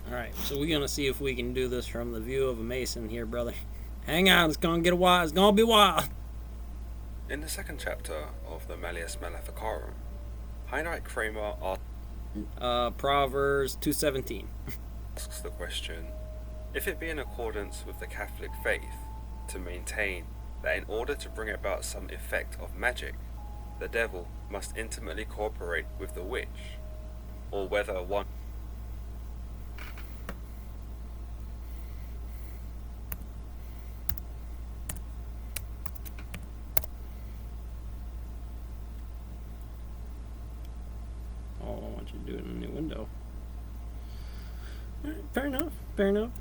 Alright, so we're gonna see if we can do this from the view of a Mason here, brother. Hang on, it's gonna get wild. It's gonna be wild. In the second chapter of the Malleus Maleficarum, Heinrich Kramer Proverbs 2:17. asks the question, if it be in accordance with the Catholic faith to maintain that in order to bring about some effect of magic, the devil must intimately cooperate with the witch, or whether one Oh, I want you to do it in a new window. Alright, fair enough. Fair enough.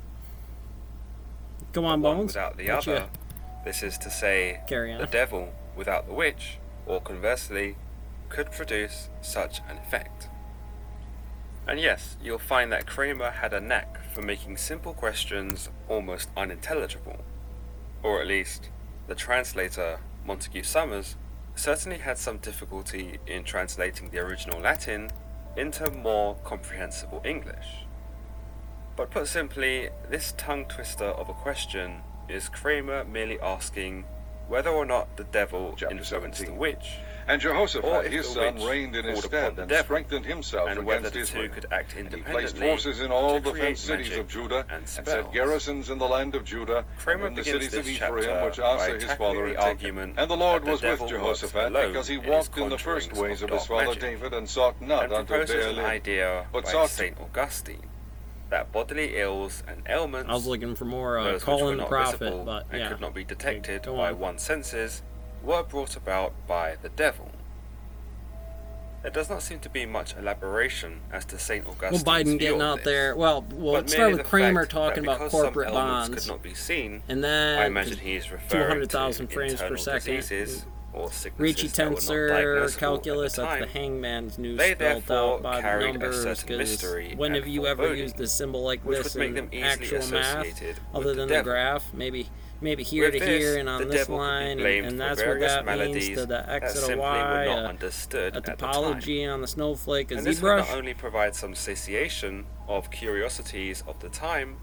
Come on, one Bones. without the What you- other. This is to say, Carry on. the devil without the witch, or conversely, could produce such an effect. And yes, you'll find that Kramer had a knack for making simple questions almost unintelligible. Or at least, the translator, Montague Summers, certainly had some difficulty in translating the original Latin into more comprehensible English. But put simply, this tongue twister of a question is Kramer merely asking whether or not the devil Chapter influenced the 17. witch, And or Jehoshaphat if his the son witch reigned in his called upon stead the and devil, strengthened himself and whether against the two Israel. could act And he independently placed forces in all to the create fenced cities magic of Judah, and and spells. set garrisons in the land of Judah, Kramer and in the begins cities of this Ephraim, chapter which by Asa his tackling father the had taken. argument And the Lord that the was with devil works Jehoshaphat, alone because he in his walked in the first conjurings ways of his dark father magic, David, and sought not and unto proposes an Baal, idea but by sought St. Augustine that bodily ills and ailments, I was looking for more those which were Colin the not Prophet, visible but and yeah. could not be detected go by on. one's senses, were brought about by the devil. There does not seem to be much elaboration as to St. Augustine's Well, Biden view getting of out this, there. Well, but let's start merely with the Kramer fact talking that about because some corporate ailments bonds. could not be seen, And then I imagine he is referring 200,000 to frames per internal second. diseases or sicknesses Ricci that were not tensor diagnosable calculus, at the that's time. the hangman's new They spelled therefore out by the carried a numbers. certain 'Cause mystery when and have you ever foreboding, used a symbol like which this would make in them easily actual math, associated other with than the the devil. graph? Maybe here With to this, here and on the this devil could be line, blamed and for that's what various that means maladies to the that x and a simply y, were not understood a at the time. topology on the snowflake, a And this would ZBrush. not only provide some satiation of curiosities of the time,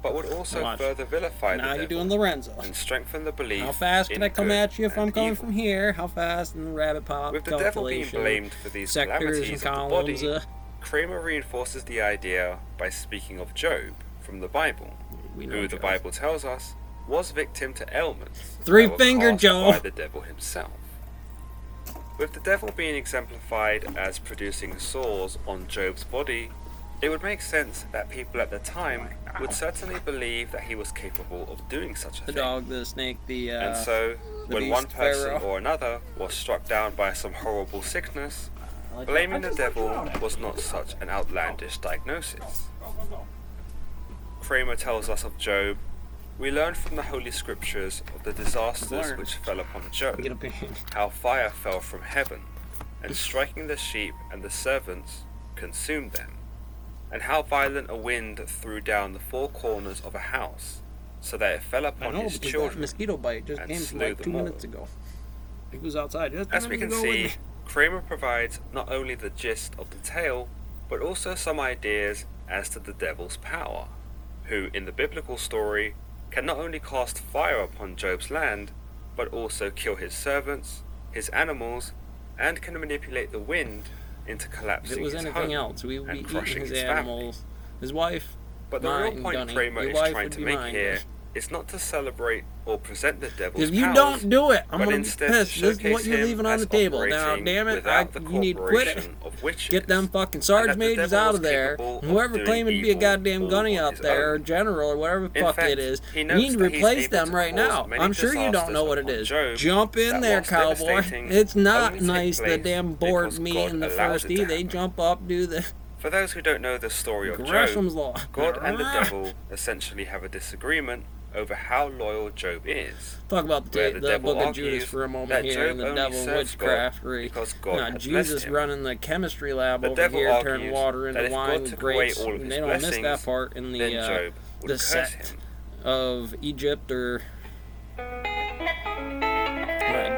but would also Watch. further vilify Now the you're devil doing Lorenzo. and strengthen the belief How fast can in I come good at you if I'm and coming evil. from here? How fast in the rabbit pop With the devil being calculation? blamed for these Sectors and calamities of the columns. body, Kramer reinforces the idea by speaking of Job from the Bible, We know who the Job. Bible tells us was victim to ailments Three-finger that were caused Joe. by the devil himself. With the devil being exemplified as producing sores on Job's body, it would make sense that people at the time would certainly believe that he was capable of doing such a The thing. dog, the snake, the And so, the when beast, one person Pharaoh. or another was struck down by some horrible sickness, blaming the devil was not such an outlandish diagnosis. Kramer tells us of Job, we learn from the Holy Scriptures of the disasters which fell upon Job, Get up here. how fire fell from heaven, and striking the sheep and the servants, consumed them, and how violent a wind threw down the four corners of a house, so that it fell I upon know, his because that children. mosquito bite just and came slew like them 2 all. minutes ago. He was outside just 2 As we minutes can ago see, with me. Kramer provides not only the gist of the tale, but also some ideas as to the devil's power, who in the biblical story can not only cast fire upon Job's land, but also kill his servants, his animals, and can manipulate the wind into If collapsing it was his anything home else, we would and be eating crushing his his animals. family. His wife, But the mine, real point Gunny. Kramer Your is wife trying would to be make mine, here Gunny. is not to celebrate or present the devil's If you powers, don't do it, I'm but gonna be instead pissed. to This is what showcase you're him leaving on as the table. Now, operating damn it, without the you need to quit it. cooperation of witches, Get them fucking and Sarge that the Majors devil out was of there. capable of Whoever doing claiming to be a evil goddamn all gunny on up his there, or own. general, or whatever the In fuck fact, it is, he you notes need to that he's replace able them to right cause now. many I'm sure you don't disasters know what it upon is. Job Jump in that, there, whilst cowboy. devastating, It's not only take nice. The place damn bored because me God in the allowed first it E. to They happen. jump up, do the For those who don't know the story of Gresham's Job, law. God and the devil essentially have a disagreement over how loyal Job is. Talk about Where the, the the devil book of argues Judas for a moment that here, Job and the only devil and serves God witchcraft. because God Nah, had blessed Jesus him. running the chemistry lab The over devil here, turning argues water that into if wine God with took away grapes. all of his They don't miss that blessings, part in then the Job would the curse sect him. of Egypt or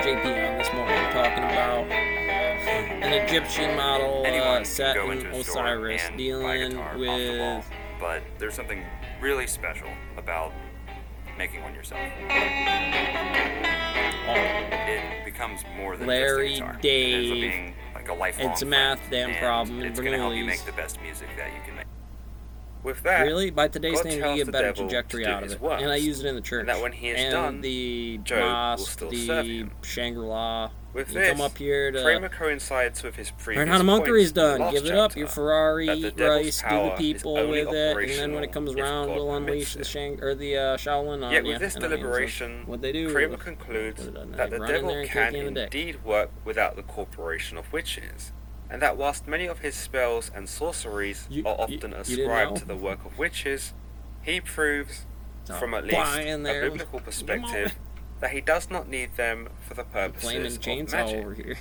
JP on this morning talking about an Egyptian model Anyone can set go in into a store Osiris and buy a dealing guitar off the with wall, but there's something really special about making one yourself. It becomes more than Larry just a guitar. It ends up Dave. being like a lifelong It's a friend, math damn and problem in it's gonna help you Bernoulli's. make the best music that you can make. With that, Really? By today's God standard, tells you the get better devil trajectory to do out of his it. worst, And I use it in the church. and that when he is and done, the Job will mosque, still serve the him. Shangri-La. With You this, come up here to Kramer coincides with his previous learn how to monkery's points in the done. last Give it up, chapter, your Ferrari, that the eat devil's rice, do the power is people only with it, and then when it operational comes if around, God we'll permits unleash the it. Shaolin on Yet you. with this And I mean, so deliberation, what they do? Kramer concludes Put it on that there, the run in devil there and kick can you in the dick. indeed work without the corporation of witches, and that whilst many of his spells and sorceries are often didn't ascribed know? to the work of witches, he proves, from at least Fly a in there. biblical perspective, that he does not need them for the Flaming purposes of chainsaw magic. over here.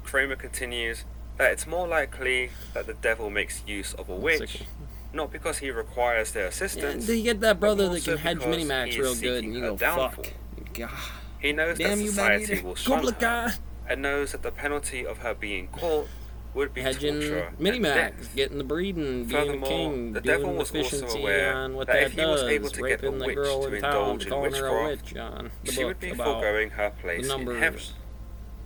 Kramer continues that it's more likely that the devil makes use of a witch, Sick. not because he requires their Yeah, assistance, do you get that brother but that can also hedge because minimax he is real good, and seeking you her go, downfall. fuck. God. He knows Damn that you, society man. will shun her, Complicated. and knows that the penalty of her being caught would be Hedging torture and minimax, death. getting the breeding, being a Furthermore, king, the devil doing was also efficiency aware on what that that if he was does, able to get a raping the witch girl to in town, indulge in calling her a witchcraft, witch on the she book would be about foregoing her the place in numbers. heaven.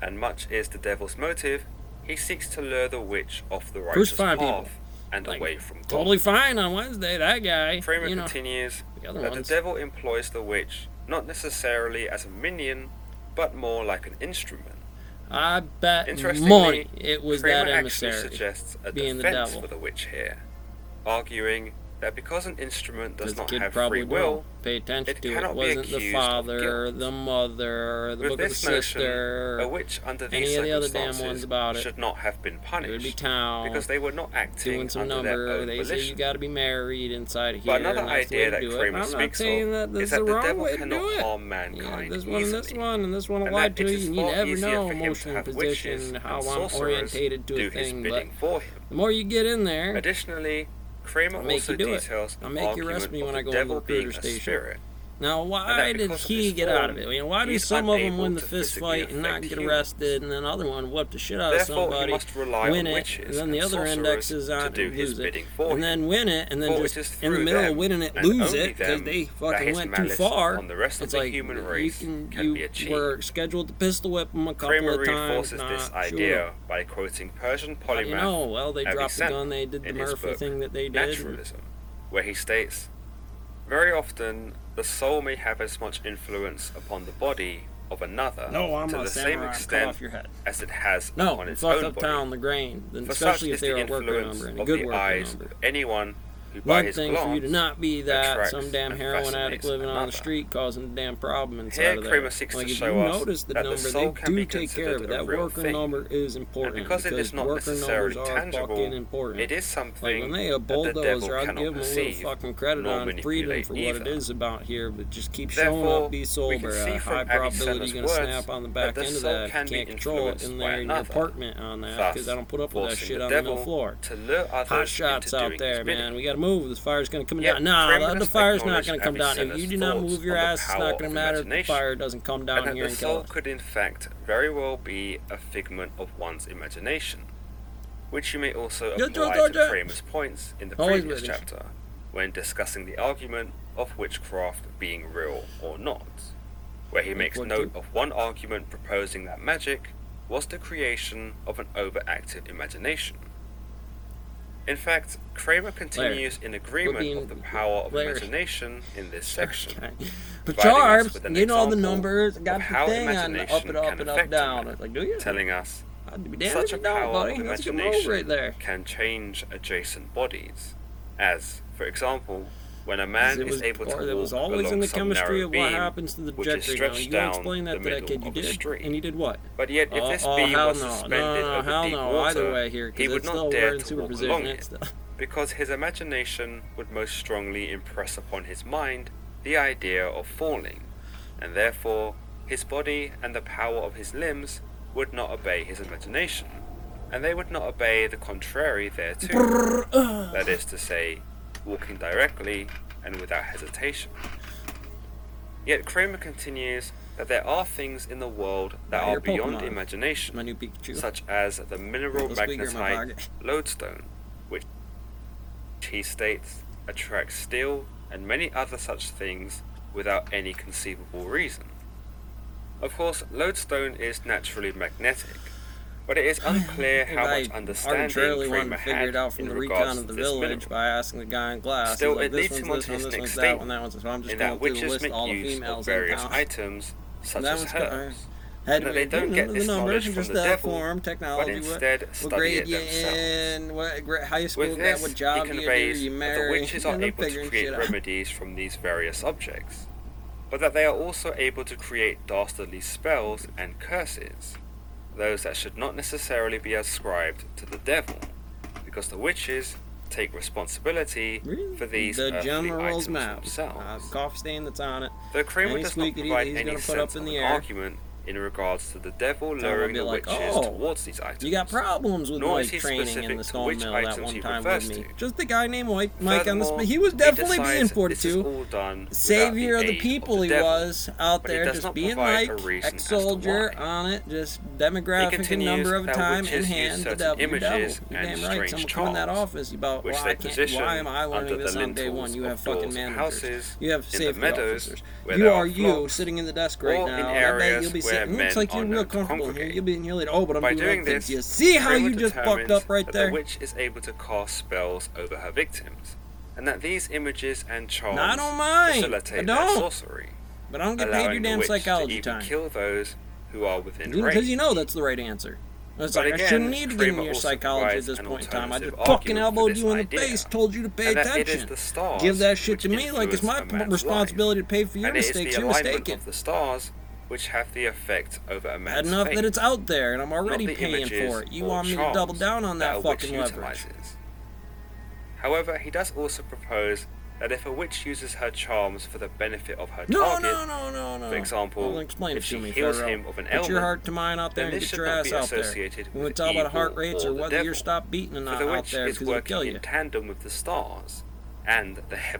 And much is the devil's motive, he seeks to lure the witch off the righteous Crucify path people. and Like, away from God. Totally fine on Wednesday, that guy. Kramer You know, continues the other that ones. the devil employs the witch not necessarily as a minion, but more like an instrument. I bet Interestingly, money it was Kramer that actually emissary. suggests a being the defense devil. for the witch here, arguing that because an instrument does Because the not kid have probably free will, don't pay attention it to it. cannot be Wasn't the accused of father, guilt. the mother, the with book of the this notion, sister, a witch under any these of the other damn circumstances ones about it. should not have been It would be punished town. because they were not acting Doing some under their number, own they say volition. you got to be married inside of here. But another and that's the way idea to that do it. Kramer I'm not speaks saying of that this is is that the the wrong devil way to cannot do it. harm Yeah, mankind this one, and this easily, one, and this one and applied that to it you. is You far never easier know for him to emotional have position, witches how and I'm sorcerers orientated to do a his thing. But bidding for him. the more you get in there, Additionally, Kramer I'll make also you do it. details I'll an make you arrest argument me of when the I go into devil the being recruiter a station. spirit. now And why that did because of he his get out of form, it? I mean, why do he's some of them unable win the to fist physically fight and not affect get humans. arrested, and then the other one whoop the shit out of Therefore, he somebody, must rely win on it, witches and then the and other sorcerers index is to on do and his lose it, bidding for and then win it, and then For just it is in the through middle of them, winning it, and lose only it because them, they that fucking his went too malice far. upon the rest of It's the like human race can you be achieved. were scheduled to pistol whip them a couple Kramer of times. reinforces Nah, this shoot 'em. idea by quoting Persian How do polymath you know? Well, they dropped the Avicenna gun, they did the in his Murphy book, thing that they did. Naturalism, where he states, "Very often, the soul may have as much influence upon the body of another No, I'm to a the same samurai. Cut extent off your head. as it has No, upon its fuck own uptown body. the grain, then For such especially if is they're the a worker influence number and a of good the worker eyes number. of anyone who by One his thing for you to glance not be that attracts some damn and heroin addict fascinates living on the another. street causing a damn problem inside Here of there. Kramer seeks Like to if show you us notice the that the number, soul they can do be take care of it. considered a That real worker thing. number is And important because it is not worker necessarily numbers are tangible, fucking important. it is Like something when they a that the devil bulldozer, I'll cannot give them a little perceive, fucking credit nor on freedom manipulate for what it either. is about here, but just keep showing Therefore, up, be we sober. can see A from high probability Avicenna's you're gonna words snap on the that back the end of soul that if can you be can't control it influenced in by there in your another, apartment on that thus because I don't put up with that forcing shit the on the middle devil floor. to lure others Hot shots into out doing there, his bidding. man. We gotta move. This fire's gonna come Yet down. Nah, Kramer the has fire's not acknowledged gonna come down. If Avicenna's you do not thoughts move your on the ass, it's power not of gonna matter if the imagination, fire doesn't come down and that here the and kill soul us. could in fact very well be a figment of one's imagination, which you may also Yeah, apply yeah, to yeah. Kramer's points in the Always previous ready. chapter, when discussing the argument of witchcraft being real or not, where he makes What note do? of one argument proposing that magic was the creation of an overactive imagination. In fact, Kramer continues in agreement being of the power of Larry. imagination in this section. But providing us Charms, with an getting all the example numbers, of got the how thing on imagination up and up can and up affect down. him, It's like, do you? telling us I'd be damned such if a you don't, power buddy. of That's a good move imagination right there. can change adjacent bodies, as, for example, when a man It was, is able to or it was walk always along in the some chemistry narrow of what beam, happens to the which is trajectory. Now, stretched you down explain the that to that middle kid. You of a did, street. and he did what? But yet, if this beam hell was no. suspended No, over hell deep no. water, Either way here, he because would it's not still dare we're in to walk supervision. along It's it, still... because his imagination would most strongly impress upon his mind the idea of falling, and therefore his body and the power of his limbs would not obey his imagination, and they would not obey the contrary thereto, that is to say, walking directly and without hesitation. Yet Kramer continues that there are things in the world that Now, are your beyond Pokemon. imagination, My new Pikachu. such as the mineral Little squeaker in my magnetite pocket. lodestone, which he states attracts steel and many other such things without any conceivable reason. Of course, lodestone is naturally magnetic, but it is unclear how much understanding arbitrarily wanted Kramer to figure it out had from in the regards recon to of the this village mineral. by asking the guy in glass. Still, He's like, it this leads one's him onto this one, his this next one's that one, statement, that one's this one. I'm just in going that through the witches list of make all the use of females in various town. items such That as one's herbs, had and that they don't get the this numbers, knowledge from just the that devil, form, but technology, instead what study grade it you themselves. in, what high school, With this, what job he you do, conveys you that the marry, witches are and they're able to figuring create shit out. remedies from these various objects, but that they are also able to create dastardly spells and curses, those that should not necessarily be ascribed to the devil, because the witches take responsibility Really? for these The earthly general's items map, themselves. coffee stain that's on it. Though Kramer Any does not squeaky provide he's any gonna put sense up in of the an air. argument in regards to the devil So we'll luring be the like, witches oh, towards these items. You got problems with Nor is Mike he training in specific the to stone which mill that items one he time refers with me. to. Just the guy named Mike on the Furthermore, he was definitely decides being this is 42. all done without Savior of the aid people the he devil, was out but he there, does just not being provide Mike, a reason as to ex-soldier why. on it, just He demographic and continues number of that time in witches use hand. The certain devil, you devil. images You and damn right. strange Someone come in that charms, office about, which well, they I can't. position Why am I learning under the this on day lintels one? You have of fucking doors of managers. houses, You have in the safety meadows officers. where You there are are you flocks, sitting in the desk right or now. in I bet areas you'll be where sitting. Looks men like you're are real known to comfortable here. congregate. You'll be in here later. Oh, but I'm By doing doing other things. this, You see how Kramer you just fucked determines up right that there? the witch is able to cast spells over her victims, and that these images and charms No, I don't mind. facilitate I their don't. sorcery, But I don't get paid your allowing the damn witch psychology to even time. kill those who are within Because range. you know that's the right answer. It's But like, I again, shouldn't need to get into Kramer your also psychology at provides this an point in time. I just alternative fucking argument for elbowed this you in the idea, face, told you to pay and that it attention. is the stars Give that shit which to me like it's my influence a man's responsibility life, to pay for your and it is mistakes. the You're alignment mistaken. of the stars which have the effect over a man's Bad enough fate, that it's out there and I'm not already the paying images for it. You or want me to charms double down on that a witch fucking leverage. utilizes. However, he does also propose that if a witch uses her charms for the benefit of her No, target, no. for example, Well, explain if it she to me, heals Pharaoh. him of an Put your ailment, heart to mine out there then and this get should your not ass be out there. associated When we with talk about heart evil rates or or the whether you're devil. stopped beating or For not the out witch there is because it'll kill working you. in tandem with the stars and the heavenly